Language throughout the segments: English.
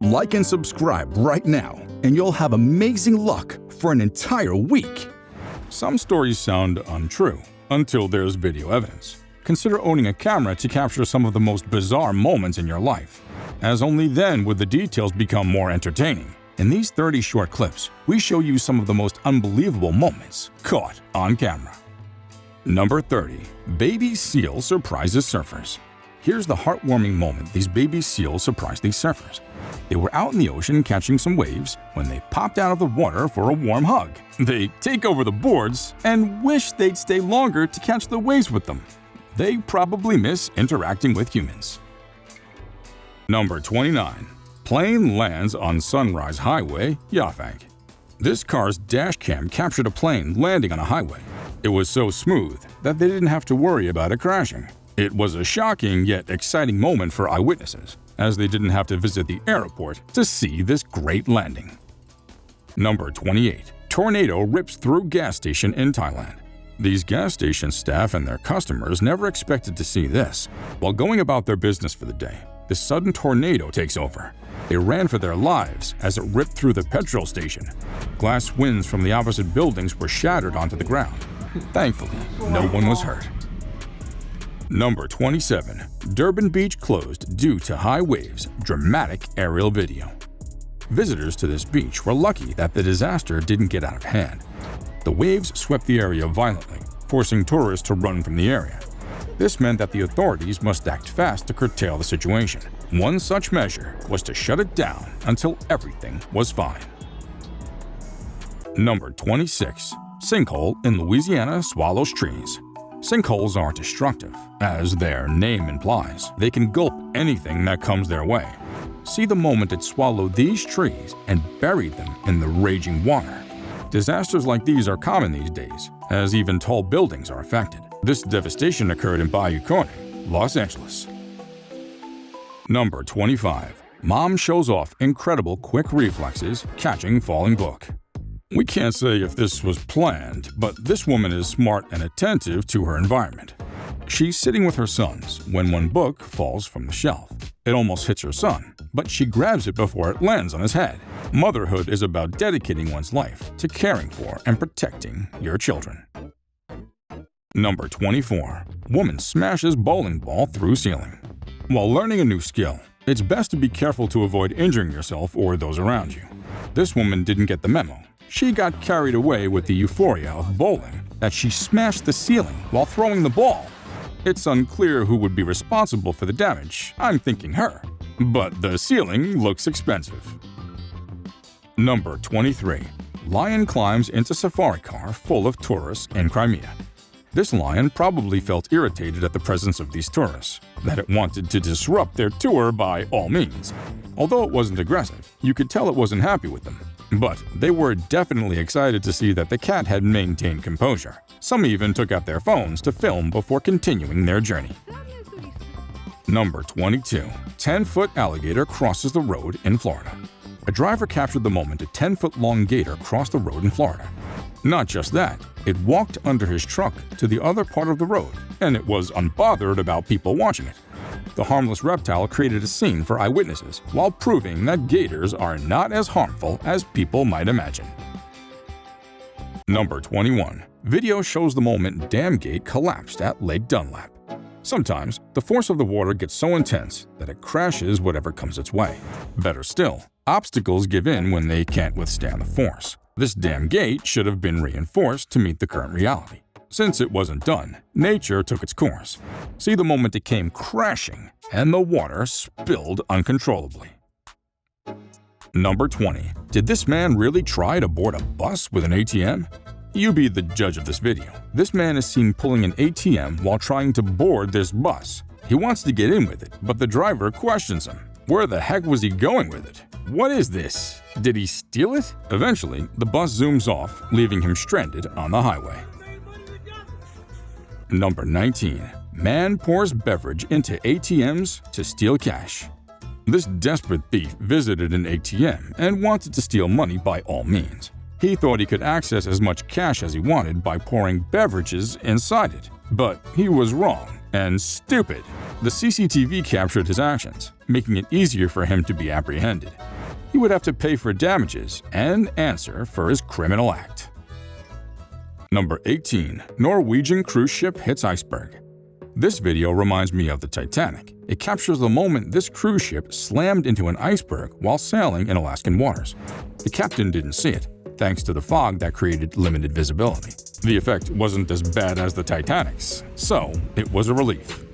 Like and subscribe right now, and you'll have amazing luck for an entire week. Some stories sound untrue until there's video evidence. Consider owning a camera to capture some of the most bizarre moments in your life, as only then would the details become more entertaining. In these 30 short clips, we show you some of the most unbelievable moments caught on camera. Number 30. Baby seal surprises surfers. Here's the heartwarming moment these baby seals surprised these surfers. They were out in the ocean catching some waves when they popped out of the water for a warm hug. They take over the boards and wish they'd stay longer to catch the waves with them. They probably miss interacting with humans. Number 29. Plane lands on Sunrise Highway, Yafang. This car's dash cam captured a plane landing on a highway. It was so smooth that they didn't have to worry about it crashing. It was a shocking yet exciting moment for eyewitnesses, as they didn't have to visit the airport to see this great landing. Number 28. Tornado rips through gas station in Thailand. These gas station staff and their customers never expected to see this. While going about their business for the day, this sudden tornado takes over. They ran for their lives as it ripped through the petrol station. Glass windows from the opposite buildings were shattered onto the ground. Thankfully, no one was hurt. Number 27. Durbin Beach closed due to high waves, dramatic aerial video. Visitors to this beach were lucky that the disaster didn't get out of hand. The waves swept the area violently, forcing tourists to run from the area. This meant that the authorities must act fast to curtail the situation. One such measure was to shut it down until everything was fine. Number 26. Sinkhole in Louisiana swallows trees. Sinkholes are destructive, as their name implies. They can gulp anything that comes their way. See the moment it swallowed these trees and buried them in the raging water. Disasters like these are common these days, as even tall buildings are affected. This devastation occurred in Bayou Corning, Los Angeles. Number 25. Mom shows off incredible quick reflexes catching falling book. We can't say if this was planned, but this woman is smart and attentive to her environment. She's sitting with her sons when one book falls from the shelf. It almost hits her son, but she grabs it before it lands on his head. Motherhood is about dedicating one's life to caring for and protecting your children. Number 24. Woman smashes bowling ball through ceiling. While learning a new skill, it's best to be careful to avoid injuring yourself or those around you. This woman didn't get the memo. She got carried away with the euphoria of bowling that she smashed the ceiling while throwing the ball. It's unclear who would be responsible for the damage. I'm thinking her. But the ceiling looks expensive. Number 23. Lion climbs into safari car full of tourists in Crimea. This lion probably felt irritated at the presence of these tourists, that it wanted to disrupt their tour by all means. Although it wasn't aggressive, you could tell it wasn't happy with them. But they were definitely excited to see that the cat had maintained composure. Some even took out their phones to film before continuing their journey. Number 22. 10-foot alligator crosses the road in Florida. A driver captured the moment a 10-foot-long gator crossed the road in Florida. Not just that, it walked under his truck to the other part of the road, and it was unbothered about people watching it. The harmless reptile created a scene for eyewitnesses while proving that gators are not as harmful as people might imagine. Number 21. Video shows the moment dam gate collapsed at Lake Dunlap. Sometimes, the force of the water gets so intense that it crashes whatever comes its way. Better still, obstacles give in when they can't withstand the force. This dam gate should have been reinforced to meet the current reality. Since it wasn't done, nature took its course. See the moment it came crashing and the water spilled uncontrollably. Number 20. Did this man really try to board a bus with an ATM? You be the judge of this video. This man is seen pulling an ATM while trying to board this bus. He wants to get in with it, but the driver questions him. Where the heck was he going with it? What is this? Did he steal it? Eventually, the bus zooms off, leaving him stranded on the highway. Number 19. Man pours beverage into ATMs to steal cash. This desperate thief visited an ATM and wanted to steal money by all means. He thought he could access as much cash as he wanted by pouring beverages inside it. But he was wrong and stupid. The CCTV captured his actions, making it easier for him to be apprehended. He would have to pay for damages and answer for his criminal act. Number 18. Norwegian cruise ship hits iceberg. This video reminds me of the Titanic. It captures the moment this cruise ship slammed into an iceberg while sailing in Alaskan waters. The captain didn't see it, thanks to the fog that created limited visibility. The effect wasn't as bad as the Titanic's, so it was a relief.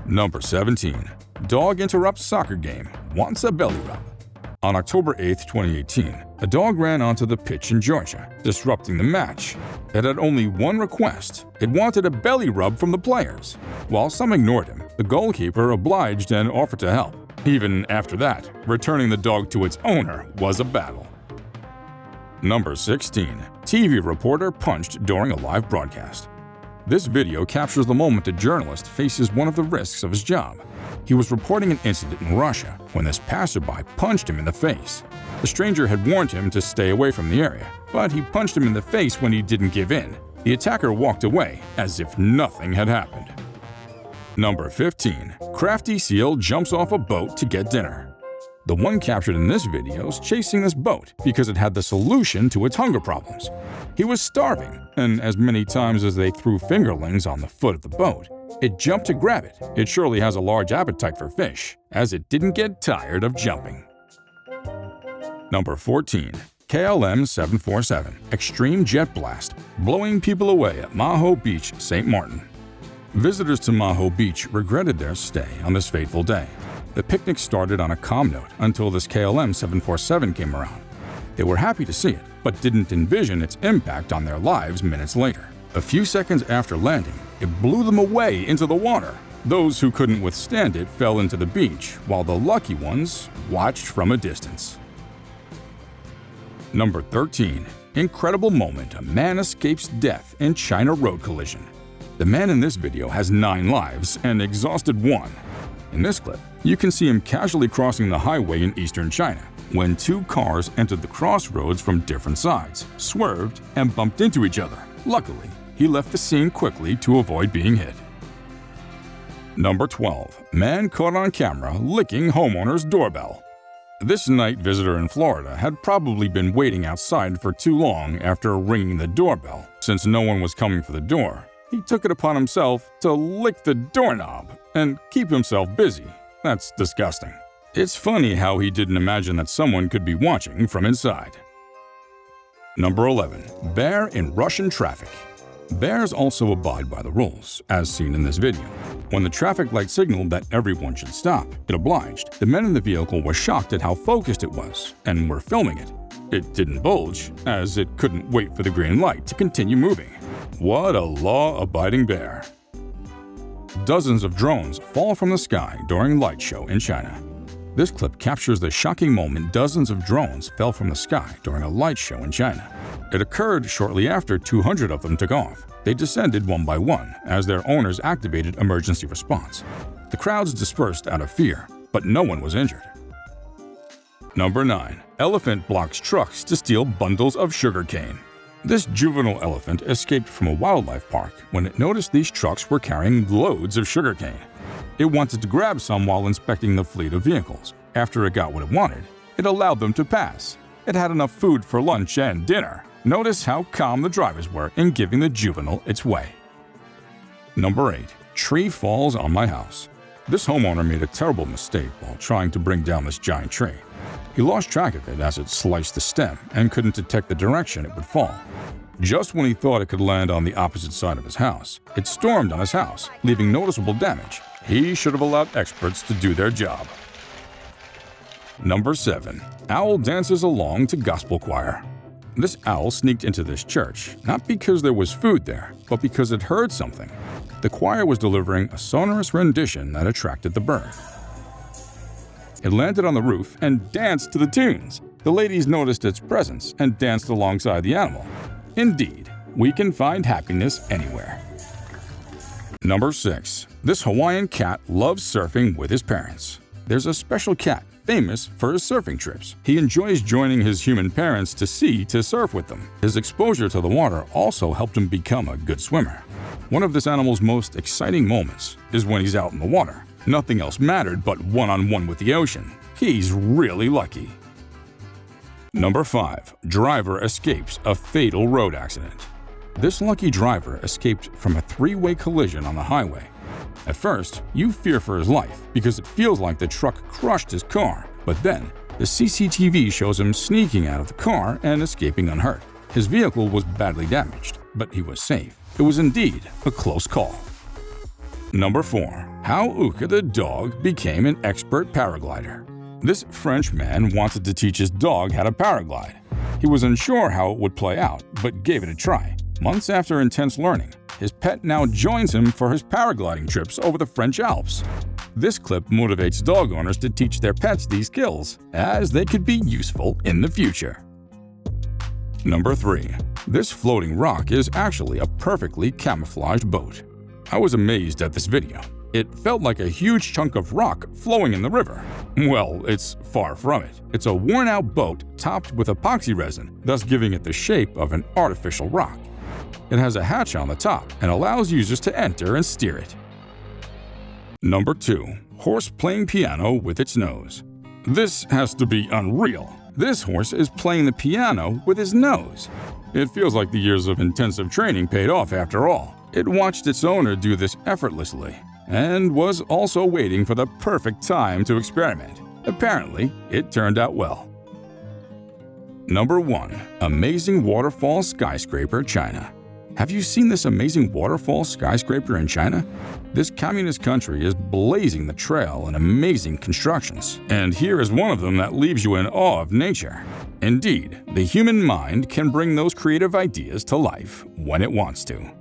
Number 17. Dog interrupts soccer game, wants a belly rub. On October 8, 2018, a dog ran onto the pitch in Georgia, disrupting the match. It had only one request. It wanted a belly rub from the players. While some ignored him, the goalkeeper obliged and offered to help. Even after that, returning the dog to its owner was a battle. Number 16. TV reporter punched during a live broadcast. This video captures the moment a journalist faces one of the risks of his job. He was reporting an incident in Russia when this passerby punched him in the face. The stranger had warned him to stay away from the area, but he punched him in the face when he didn't give in. The attacker walked away as if nothing had happened. Number 15. Crafty seal jumps off a boat to get dinner. The one captured in this video is chasing this boat because it had the solution to its hunger problems. He was starving, and as many times as they threw fingerlings on the foot of the boat, it jumped to grab it. It surely has a large appetite for fish, as it didn't get tired of jumping. Number 14. KLM 747 Extreme Jet Blast, blowing people away at Maho Beach, St. Martin. Visitors to Maho Beach regretted their stay on this fateful day. The picnic started on a calm note until this KLM 747 came around. They were happy to see it, but didn't envision its impact on their lives minutes later. A few seconds after landing, it blew them away into the water. Those who couldn't withstand it fell into the beach, while the lucky ones watched from a distance. Number 13. Incredible moment a man escapes death in China road collision. The man in this video has 9 lives and exhausted 1. In this clip, you can see him casually crossing the highway in eastern China when 2 cars entered the crossroads from different sides, swerved, and bumped into each other. Luckily, he left the scene quickly to avoid being hit. Number 12. Man caught on camera licking homeowner's doorbell. This night visitor in Florida had probably been waiting outside for too long after ringing the doorbell. Since no one was coming for the door, he took it upon himself to lick the doorknob and keep himself busy. That's disgusting. It's funny how he didn't imagine that someone could be watching from inside. Number 11. Bear in Russian traffic. Bears also abide by the rules, as seen in this video. When the traffic light signaled that everyone should stop, it obliged. The men in the vehicle were shocked at how focused it was and were filming it. It didn't bulge, as it couldn't wait for the green light to continue moving. What a law-abiding bear. Dozens of drones fall from the sky during light show in China. This clip captures the shocking moment dozens of drones fell from the sky during a light show in China. It occurred shortly after 200 of them took off. They descended one by one as their owners activated emergency response. The crowds dispersed out of fear, but no one was injured. Number 9. Elephant blocks trucks to steal bundles of sugarcane. This juvenile elephant escaped from a wildlife park when it noticed these trucks were carrying loads of sugarcane. It wanted to grab some while inspecting the fleet of vehicles. After it got what it wanted, it allowed them to pass. It had enough food for lunch and dinner. Notice how calm the drivers were in giving the juvenile its way. Number 8. Tree falls on my house. This homeowner made a terrible mistake while trying to bring down this giant tree. He lost track of it as it sliced the stem and couldn't detect the direction it would fall. Just when he thought it could land on the opposite side of his house, it stormed on his house, leaving noticeable damage. He should have allowed experts to do their job. Number 7. Owl dances along to gospel choir. This owl sneaked into this church, not because there was food there, but because it heard something. The choir was delivering a sonorous rendition that attracted the bird. It landed on the roof and danced to the tunes. The ladies noticed its presence and danced alongside the animal. Indeed, we can find happiness anywhere. Number 6. This Hawaiian cat loves surfing with his parents. There's a special cat famous for his surfing trips. He enjoys joining his human parents to sea to surf with them. His exposure to the water also helped him become a good swimmer. One of this animal's most exciting moments is when he's out in the water. Nothing else mattered but one-on-one with the ocean. He's really lucky. Number 5. Driver escapes a fatal road accident. This lucky driver escaped from a three-way collision on the highway. At first, you fear for his life because it feels like the truck crushed his car, but then the CCTV shows him sneaking out of the car and escaping unhurt. His vehicle was badly damaged, but he was safe. It was indeed a close call. Number 4. How Uka the dog became an expert paraglider. This French man wanted to teach his dog how to paraglide. He was unsure how it would play out, but gave it a try. Months after intense learning, his pet now joins him for his paragliding trips over the French Alps. This clip motivates dog owners to teach their pets these skills, as they could be useful in the future. Number 3. This floating rock is actually a perfectly camouflaged boat. I was amazed at this video. It felt like a huge chunk of rock flowing in the river. Well, it's far from it. It's a worn-out boat topped with epoxy resin, thus giving it the shape of an artificial rock. It has a hatch on the top and allows users to enter and steer it. Number 2. Horse playing piano with its nose. This has to be unreal. This horse is playing the piano with his nose. It feels like the years of intensive training paid off after all. It watched its owner do this effortlessly and was also waiting for the perfect time to experiment. Apparently, it turned out well. Number 1. Amazing Waterfall Skyscraper, China. Have you seen this amazing waterfall skyscraper in China? This communist country is blazing the trail in amazing constructions, and here is one of them that leaves you in awe of nature. Indeed, the human mind can bring those creative ideas to life when it wants to.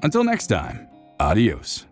Until next time, adios.